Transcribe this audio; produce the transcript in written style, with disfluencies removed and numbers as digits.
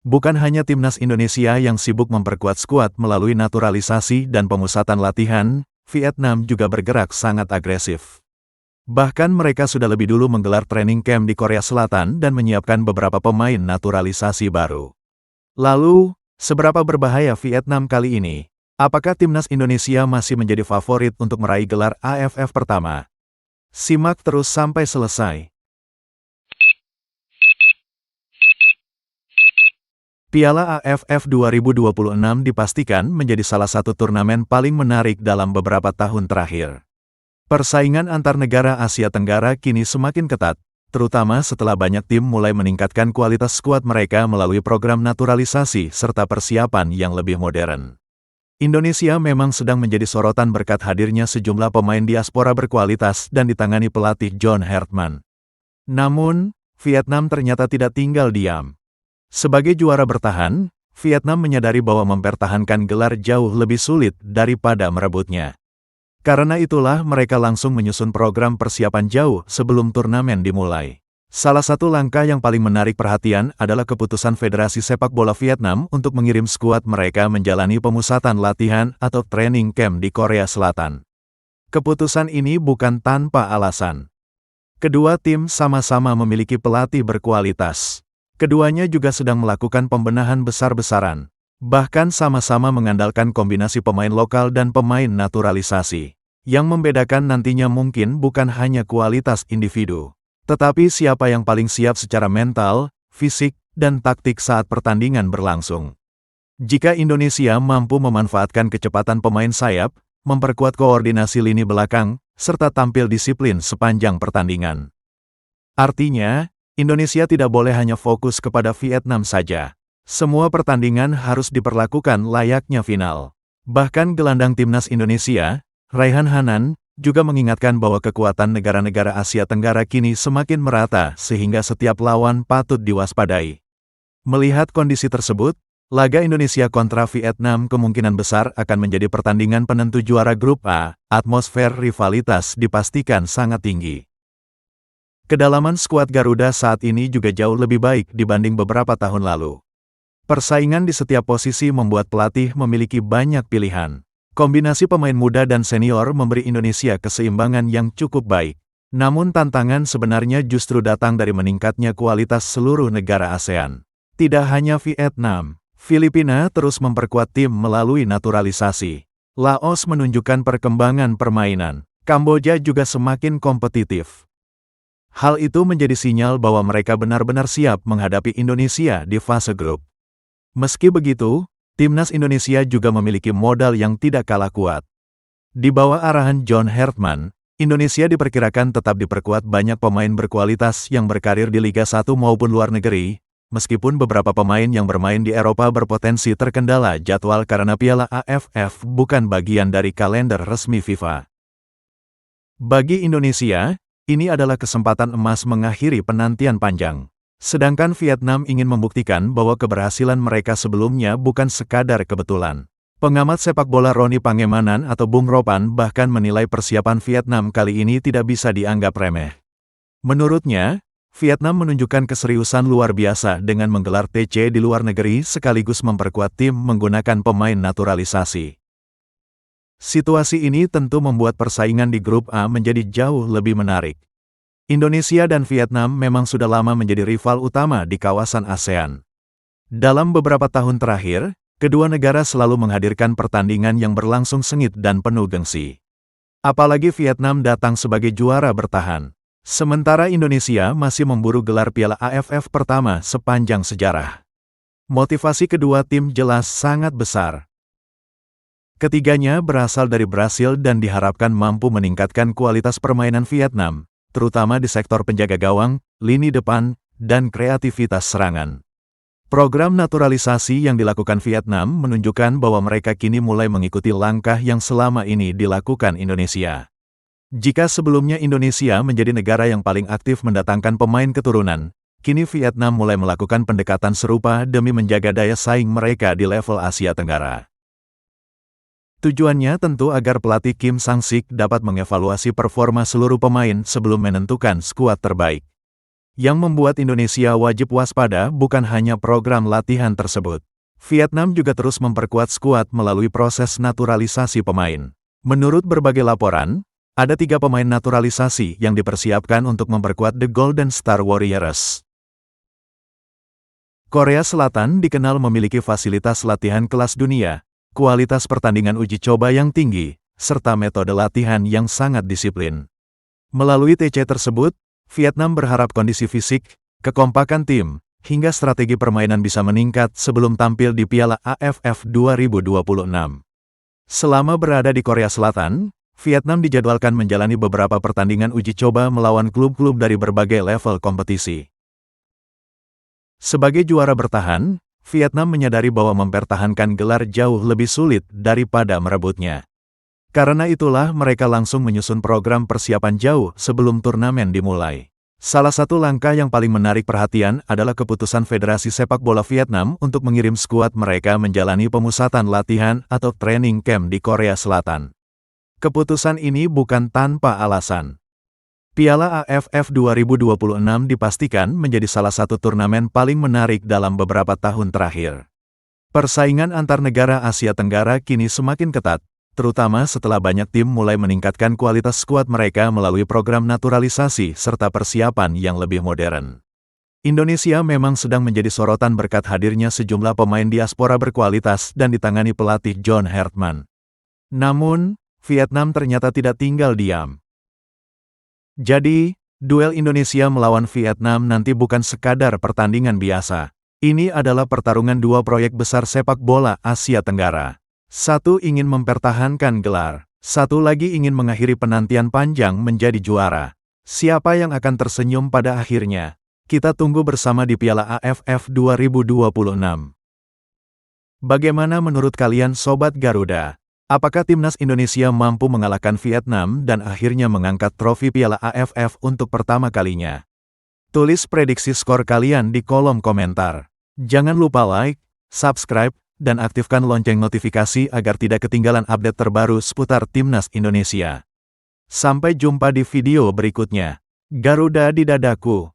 Bukan hanya timnas Indonesia yang sibuk memperkuat skuad melalui naturalisasi dan pemusatan latihan, Vietnam juga bergerak sangat agresif. Bahkan mereka sudah lebih dulu menggelar training camp di Korea Selatan dan menyiapkan beberapa pemain naturalisasi baru. Lalu, seberapa berbahaya Vietnam kali ini? Apakah timnas Indonesia masih menjadi favorit untuk meraih gelar AFF pertama? Simak terus sampai selesai. Piala AFF 2026 dipastikan menjadi salah satu turnamen paling menarik dalam beberapa tahun terakhir. Persaingan antar negara Asia Tenggara kini semakin ketat, terutama setelah banyak tim mulai meningkatkan kualitas skuad mereka melalui program naturalisasi serta persiapan yang lebih modern. Indonesia memang sedang menjadi sorotan berkat hadirnya sejumlah pemain diaspora berkualitas dan ditangani pelatih John Hertman. Namun, Vietnam ternyata tidak tinggal diam. Sebagai juara bertahan, Vietnam menyadari bahwa mempertahankan gelar jauh lebih sulit daripada merebutnya. Karena itulah mereka langsung menyusun program persiapan jauh sebelum turnamen dimulai. Salah satu langkah yang paling menarik perhatian adalah keputusan Federasi Sepak Bola Vietnam untuk mengirim skuad mereka menjalani pemusatan latihan atau training camp di Korea Selatan. Keputusan ini bukan tanpa alasan. Kedua tim sama-sama memiliki pelatih berkualitas. Keduanya juga sedang melakukan pembenahan besar-besaran, bahkan sama-sama mengandalkan kombinasi pemain lokal dan pemain naturalisasi. Yang membedakan nantinya mungkin bukan hanya kualitas individu, tetapi siapa yang paling siap secara mental, fisik, dan taktik saat pertandingan berlangsung. Jika Indonesia mampu memanfaatkan kecepatan pemain sayap, memperkuat koordinasi lini belakang, serta tampil disiplin sepanjang pertandingan. Artinya, Indonesia tidak boleh hanya fokus kepada Vietnam saja. Semua pertandingan harus diperlakukan layaknya final. Bahkan gelandang timnas Indonesia, Raihan Hanan, juga mengingatkan bahwa kekuatan negara-negara Asia Tenggara kini semakin merata sehingga setiap lawan patut diwaspadai. Melihat kondisi tersebut, laga Indonesia kontra Vietnam kemungkinan besar akan menjadi pertandingan penentu juara Grup A. Atmosfer rivalitas dipastikan sangat tinggi. Kedalaman skuad Garuda saat ini juga jauh lebih baik dibanding beberapa tahun lalu. Persaingan di setiap posisi membuat pelatih memiliki banyak pilihan. Kombinasi pemain muda dan senior memberi Indonesia keseimbangan yang cukup baik. Namun tantangan sebenarnya justru datang dari meningkatnya kualitas seluruh negara ASEAN. Tidak hanya Vietnam, Filipina terus memperkuat tim melalui naturalisasi. Laos menunjukkan perkembangan permainan. Kamboja juga semakin kompetitif. Hal itu menjadi sinyal bahwa mereka benar-benar siap menghadapi Indonesia di fase grup. Meski begitu, timnas Indonesia juga memiliki modal yang tidak kalah kuat. Di bawah arahan John Hertman, Indonesia diperkirakan tetap diperkuat banyak pemain berkualitas yang berkarir di Liga 1 maupun luar negeri, meskipun beberapa pemain yang bermain di Eropa berpotensi terkendala jadwal karena Piala AFF bukan bagian dari kalender resmi FIFA. Bagi Indonesia, ini adalah kesempatan emas mengakhiri penantian panjang. Sedangkan Vietnam ingin membuktikan bahwa keberhasilan mereka sebelumnya bukan sekadar kebetulan. Pengamat sepak bola Roni Pangemanan atau Bung Ropan bahkan menilai persiapan Vietnam kali ini tidak bisa dianggap remeh. Menurutnya, Vietnam menunjukkan keseriusan luar biasa dengan menggelar TC di luar negeri sekaligus memperkuat tim menggunakan pemain naturalisasi. Situasi ini tentu membuat persaingan di Grup A menjadi jauh lebih menarik. Indonesia dan Vietnam memang sudah lama menjadi rival utama di kawasan ASEAN. Dalam beberapa tahun terakhir, kedua negara selalu menghadirkan pertandingan yang berlangsung sengit dan penuh gengsi. Apalagi Vietnam datang sebagai juara bertahan. Sementara Indonesia masih memburu gelar Piala AFF pertama sepanjang sejarah. Motivasi kedua tim jelas sangat besar. Ketiganya berasal dari Brasil dan diharapkan mampu meningkatkan kualitas permainan Vietnam, terutama di sektor penjaga gawang, lini depan, dan kreativitas serangan. Program naturalisasi yang dilakukan Vietnam menunjukkan bahwa mereka kini mulai mengikuti langkah yang selama ini dilakukan Indonesia. Jika sebelumnya Indonesia menjadi negara yang paling aktif mendatangkan pemain keturunan, kini Vietnam mulai melakukan pendekatan serupa demi menjaga daya saing mereka di level Asia Tenggara. Tujuannya tentu agar pelatih Kim Sang-sik dapat mengevaluasi performa seluruh pemain sebelum menentukan skuad terbaik. Yang membuat Indonesia wajib waspada bukan hanya program latihan tersebut. Vietnam juga terus memperkuat skuad melalui proses naturalisasi pemain. Menurut berbagai laporan, ada 3 pemain naturalisasi yang dipersiapkan untuk memperkuat The Golden Star Warriors. Korea Selatan dikenal memiliki fasilitas latihan kelas dunia, kualitas pertandingan uji coba yang tinggi, serta metode latihan yang sangat disiplin. Melalui TC tersebut, Vietnam berharap kondisi fisik, kekompakan tim, hingga strategi permainan bisa meningkat sebelum tampil di Piala AFF 2026. Selama berada di Korea Selatan, Vietnam dijadwalkan menjalani beberapa pertandingan uji coba melawan klub-klub dari berbagai level kompetisi. Sebagai juara bertahan, Vietnam menyadari bahwa mempertahankan gelar jauh lebih sulit daripada merebutnya. Karena itulah mereka langsung menyusun program persiapan jauh sebelum turnamen dimulai. Salah satu langkah yang paling menarik perhatian adalah keputusan Federasi Sepak Bola Vietnam untuk mengirim skuad mereka menjalani pemusatan latihan atau training camp di Korea Selatan. Keputusan ini bukan tanpa alasan. Piala AFF 2026 dipastikan menjadi salah satu turnamen paling menarik dalam beberapa tahun terakhir. Persaingan antar negara Asia Tenggara kini semakin ketat, terutama setelah banyak tim mulai meningkatkan kualitas skuad mereka melalui program naturalisasi serta persiapan yang lebih modern. Indonesia memang sedang menjadi sorotan berkat hadirnya sejumlah pemain diaspora berkualitas dan ditangani pelatih John Hartman. Namun, Vietnam ternyata tidak tinggal diam. Jadi, duel Indonesia melawan Vietnam nanti bukan sekadar pertandingan biasa. Ini adalah pertarungan 2 proyek besar sepak bola Asia Tenggara. Satu ingin mempertahankan gelar, satu lagi ingin mengakhiri penantian panjang menjadi juara. Siapa yang akan tersenyum pada akhirnya? Kita tunggu bersama di Piala AFF 2026. Bagaimana menurut kalian Sobat Garuda? Apakah timnas Indonesia mampu mengalahkan Vietnam dan akhirnya mengangkat trofi Piala AFF untuk pertama kalinya? Tulis prediksi skor kalian di kolom komentar. Jangan lupa like, subscribe, dan aktifkan lonceng notifikasi agar tidak ketinggalan update terbaru seputar timnas Indonesia. Sampai jumpa di video berikutnya. Garuda di dadaku.